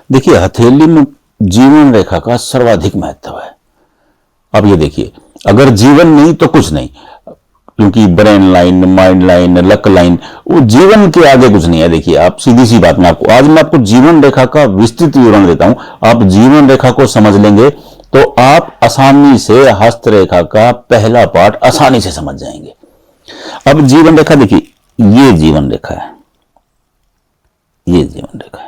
देखिए, हथेली में जीवन रेखा का सर्वाधिक महत्व है। अब ये देखिए, अगर जीवन नहीं तो कुछ नहीं, क्योंकि brain line, mind line, luck line, वो जीवन के आगे कुछ नहीं है। देखिए, आप सीधी सी बात में आज मैं आपको जीवन रेखा का विस्तृत विवरण देता हूं। आप जीवन रेखा को समझ लेंगे तो आप आसानी से हस्तरेखा का पहला पार्ट आसानी से समझ जाएंगे। अब जीवन रेखा देखिए, ये जीवन रेखा है, ये जीवन रेखा है।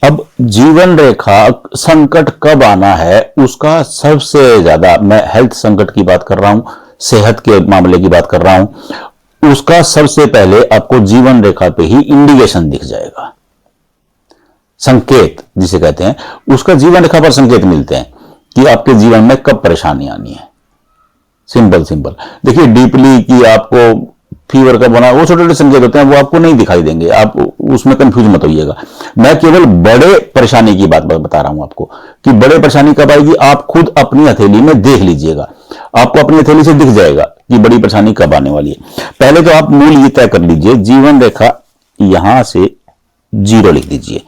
अब जीवन रेखा संकट कब आना है उसका सबसे ज्यादा, मैं हेल्थ संकट की बात कर रहा हूं, सेहत के मामले की बात कर रहा हूं, उसका सबसे पहले आपको जीवन रेखा पे ही इंडिकेशन दिख जाएगा। संकेत जिसे कहते हैं, उसका जीवन रेखा पर संकेत मिलते हैं कि आपके जीवन में कब परेशानी आनी है। सिंपल सिंपल देखिए, डीपली कि आपको फीवर कब होना, वो छोटे छोटे संकेत होते हैं, वो आपको नहीं दिखाई देंगे, आप उसमें कंफ्यूज मत होइएगा। मैं केवल बड़े परेशानी की बात बता रहा हूं आपको कि बड़े परेशानी कब आएगी, आप खुद अपनी हथेली में देख लीजिएगा, आपको अपनी हथेली से दिख जाएगा कि बड़ी परेशानी कब आने वाली है। पहले तो आप मूल ये तय कर लीजिए, जीवन रेखा यहां से 0 लिख दीजिए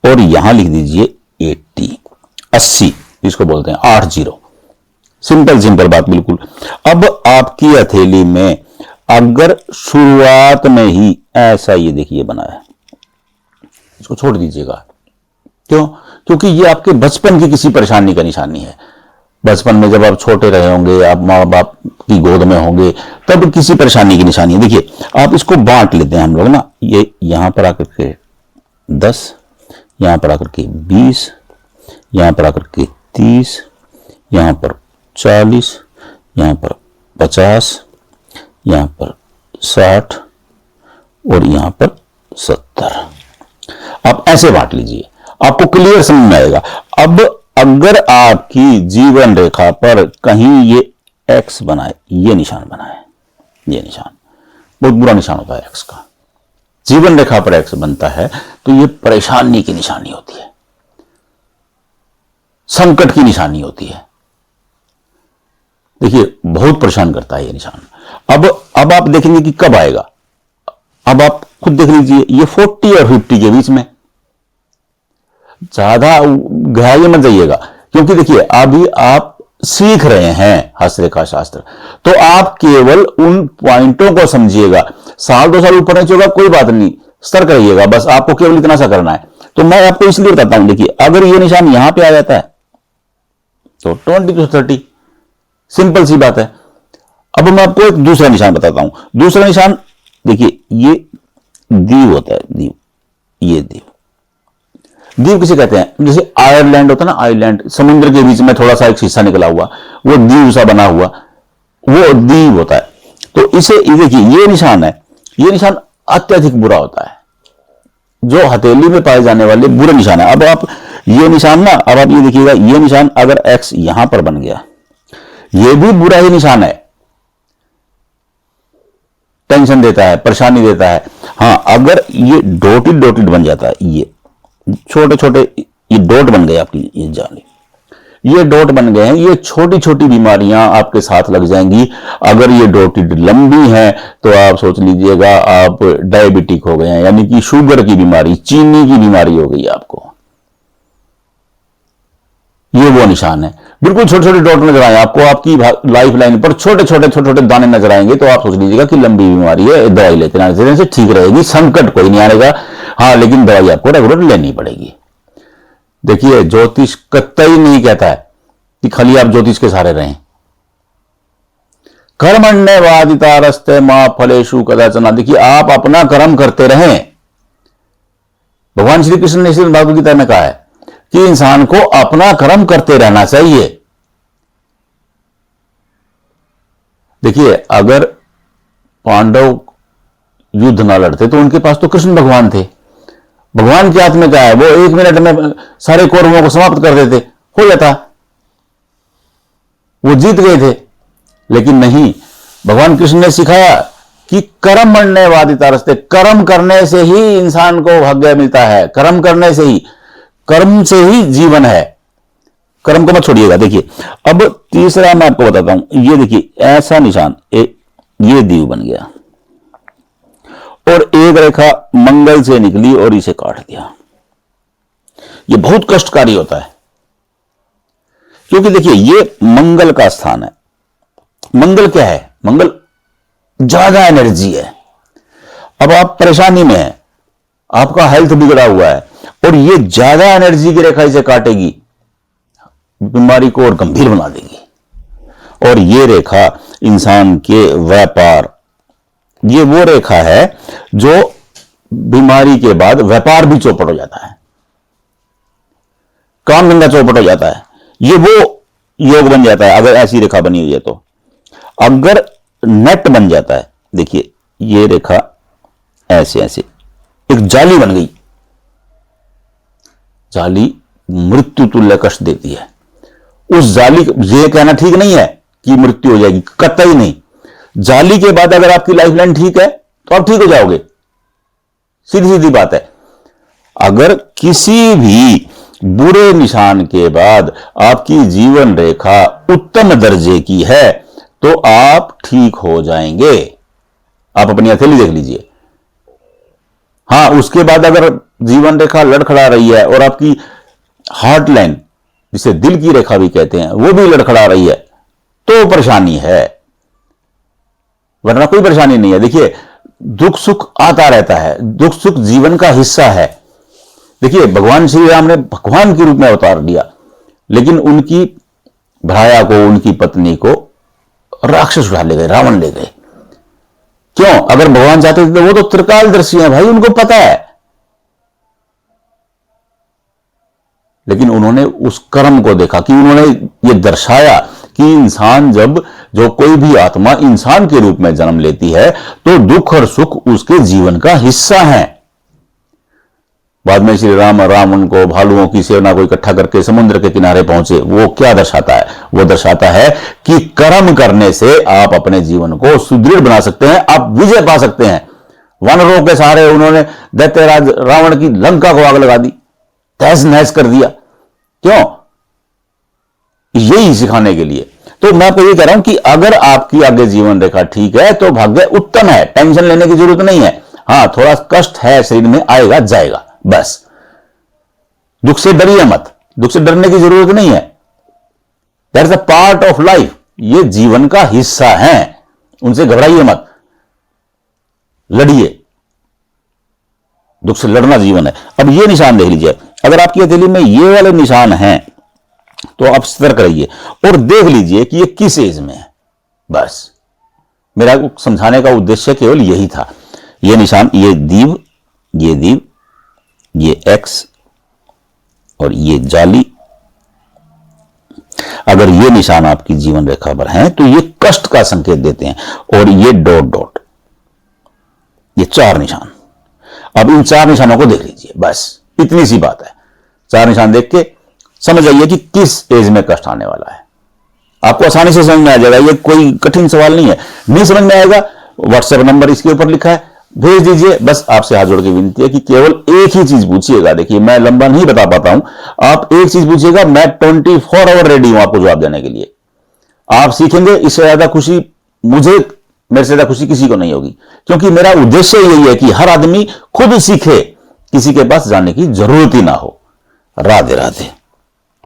और यहां लिख दीजिए 80, जिसको बोलते हैं 80। सिंपल सिंपल बात बिल्कुल। अब आपकी हथेली में अगर शुरुआत में ही ऐसा ये देखिए बना है, इसको छोड़ दीजिएगा। क्यों? क्योंकि ये आपके बचपन की किसी परेशानी का निशानी है। बचपन में जब आप छोटे रहे होंगे, आप माँ बाप की गोद में होंगे, तब किसी परेशानी की निशानी है। देखिए, आप इसको बांट लेते हैं हम लोग ना, ये यहां पर आकर के 10, यहां पर आकर के 20, यहां पर आकर के 30, यहां पर 40, यहां पर 50, यहां पर 60 और यहां पर 70। आप ऐसे बांट लीजिए, आपको क्लियर समझ में आएगा। अब अगर आपकी जीवन रेखा पर कहीं ये एक्स बना है, ये निशान बना है, ये निशान बहुत बुरा निशान होता है एक्स का। जीवन रेखा पर एक्स बनता है तो ये परेशानी की निशानी होती है, संकट की निशानी होती है। देखिए, बहुत परेशान करता है ये निशान। अब आप देखेंगे कि कब आएगा। अब आप खुद देख लीजिए, ये 40 और 50 के बीच में, ज्यादा गहराई मत जाइएगा, क्योंकि देखिए अभी आप सीख रहे हैं हस्तरेखा शास्त्र, तो आप केवल उन पॉइंटों को समझिएगा। 1-2 साल ऊपर नीचे होगा कोई बात नहीं, सतर्क रहिएगा, बस आपको केवल इतना सा करना है। तो मैं आपको इसलिए बताता हूं, देखिए अगर ये निशान यहां पे आ जाता है तो 20 to 30, सिंपल सी बात है। अब मैं आपको एक दूसरा निशान बताता हूं। दूसरा निशान देखिए, ये दीव होता है, दीव, ये दीव किसे कहते हैं? जैसे आयरलैंड होता है ना, आयरलैंड, समुद्र के बीच में थोड़ा सा एक शीशा निकला हुआ, वो दीव सा बना हुआ, वो दीव होता है। तो इसे देखिए, ये निशान है, ये निशान अत्यधिक बुरा होता है, जो हथेली में पाए जाने वाले बुरे निशान है। अब आप ये निशान ना, अब आप ये देखिएगा, ये निशान अगर एक्स यहां पर बन गया, ये भी बुरा ही निशान है, टेंशन देता है, परेशानी देता है। हां, अगर ये डॉटेड डॉटेड बन जाता है, ये छोटे छोटे ये डॉट बन गए आपकी, ये जाने, ये डॉट बन गए हैं, ये छोटी छोटी बीमारियां आपके साथ लग जाएंगी। अगर ये डॉटेड लंबी है तो आप सोच लीजिएगा आप डायबिटिक हो गए हैं, यानी कि शुगर की बीमारी, चीनी की बीमारी हो गई आपको। ये वो निशान है, बिल्कुल छोटे छोटे डॉट नजर आए आपको, आपकी लाइफ लाइन पर छोटे छोटे दाने नजर आएंगे, तो आप सोच लीजिएगा कि लंबी बीमारी है, दवाई लेते रहने से ठीक रहेगी, संकट कोई नहीं आएगा। हाँ, लेकिन दवाई आपको रेगुलर लेनी पड़ेगी। देखिए, ज्योतिष कतई नहीं कहता है कि खाली आप ज्योतिष के सहारे रहें। कर्मण्यवादिता रस्ते मां फलेषु कदाचन। देखिए, आप अपना कर्म करते रहें। भगवान श्री कृष्ण ने श्रीमद् भागवत गीता में कहा है कि इंसान को अपना कर्म करते रहना चाहिए। देखिए, अगर पांडव युद्ध ना लड़ते तो उनके पास तो कृष्ण भगवान थे, भगवान के हाथ में क्या है, वो 1 मिनट में सारे कौरवों को समाप्त कर देते, हो जाता, वो जीत गए थे। लेकिन नहीं, भगवान कृष्ण ने सिखाया कि कर्मण्यवादिता रस्ते, कर्म करने से ही इंसान को भाग्य मिलता है, कर्म करने से ही, कर्म से ही जीवन है, कर्म को मत छोड़िएगा। देखिए, अब तीसरा मैं आपको बताता हूं, ये देखिए ऐसा निशान, ये दीव बन गया और एक रेखा मंगल से निकली और इसे काट दिया। ये बहुत कष्टकारी होता है, क्योंकि देखिए ये मंगल का स्थान है। मंगल क्या है? मंगल ज्यादा एनर्जी है। अब आप परेशानी में हैं, आपका हेल्थ बिगड़ा हुआ है और ये ज्यादा एनर्जी की रेखा इसे काटेगी, बीमारी को और गंभीर बना देगी। और ये रेखा इंसान के व्यापार, ये वो रेखा है जो बीमारी के बाद व्यापार भी चौपट हो जाता है, काम धंधा चौपट हो जाता है। ये वो योग बन जाता है अगर ऐसी रेखा बनी हुई है तो। अगर नेट बन जाता है, देखिए ये रेखा ऐसे ऐसे एक जाली बन गई, जाली मृत्यु तुल्य कष्ट देती है। उस जाली, ये कहना ठीक नहीं है कि मृत्यु हो जाएगी, कतई नहीं। जाली के बाद अगर आपकी लाइफ लाइन ठीक है तो आप ठीक हो जाओगे, सीधी सीधी बात है। अगर किसी भी बुरे निशान के बाद आपकी जीवन रेखा उत्तम दर्जे की है तो आप ठीक हो जाएंगे। आप अपनी हथेली देख लीजिए। हां, उसके बाद अगर जीवन रेखा लड़खड़ा रही है और आपकी हार्ट लाइन, जिसे दिल की रेखा भी कहते हैं, वो भी लड़खड़ा रही है तो परेशानी है, वरना कोई परेशानी नहीं है। देखिए दुख सुख आता रहता है, दुख सुख जीवन का हिस्सा है। देखिए भगवान श्री राम ने भगवान के रूप में अवतार लिया, लेकिन उनकी भ्राया को, उनकी पत्नी को राक्षस उठा ले गए, रावण ले गए। क्यों? अगर भगवान चाहते थे तो वो तो त्रिकालदर्शी हैं भाई, उनको पता है। लेकिन उन्होंने उस कर्म को देखा कि उन्होंने ये दर्शाया कि इंसान जब, जो कोई भी आत्मा इंसान के रूप में जन्म लेती है तो दुख और सुख उसके जीवन का हिस्सा है। बाद में श्री राम रावण को, भालुओं की सेना को इकट्ठा करके समुद्र के किनारे पहुंचे। वो क्या दर्शाता है? वो दर्शाता है कि कर्म करने से आप अपने जीवन को सुदृढ़ बना सकते हैं, आप विजय पा सकते हैं। वानरों के सहारे उन्होंने दैत्यराज रावण की लंका को आग लगा दी, तहस नहस कर दिया। क्यों? यही सिखाने के लिए। तो मैं आपको ये कह रहा हूं कि अगर आपकी आगे जीवन रेखा ठीक है तो भाग्य उत्तम है, टेंशन लेने की जरूरत नहीं है। हां, थोड़ा कष्ट है शरीर में, आएगा जाएगा, बस। दुख से डरिए मत, दुख से डरने की जरूरत नहीं है। That's a part of life, ये जीवन का हिस्सा है, उनसे घबराइए मत, लड़िए। दुख से लड़ना जीवन है। अब ये निशान देख लीजिए, अगर आपकी हथेली में ये वाले निशान हैं तो आप सतर्क रहिए और देख लीजिए कि ये किस एज में है। बस मेरा समझाने का उद्देश्य केवल यही था। ये निशान, ये दीव, ये दीव, ये एक्स और ये जाली, अगर ये निशान आपकी जीवन रेखा पर हैं तो ये कष्ट का संकेत देते हैं। और ये डॉट डॉट, ये 4 निशान। अब इन 4 निशानों को देख लीजिए, बस इतनी सी बात है। 4 निशान देख के समझ जाइए कि किस एज में कष्ट आने वाला है। आपको आसानी से समझ में आ जाएगा, ये कोई कठिन सवाल नहीं है। नहीं समझ में आएगा, व्हाट्सएप नंबर इसके ऊपर लिखा है, भेज दीजिए। बस आपसे हाथ जोड़ के विनती है कि केवल एक ही चीज पूछिएगा। देखिए मैं लंबा नहीं बता पाता हूं, आप एक चीज पूछिएगा, मैं 24 आवर रेडी हूं आपको जवाब देने के लिए। आप सीखेंगे, इससे ज्यादा खुशी मुझे, मेरे से ज्यादा खुशी किसी को नहीं होगी, क्योंकि मेरा उद्देश्य यही है कि हर आदमी खुद सीखे, किसी के पास जाने की जरूरत ही ना हो। राधे राधे।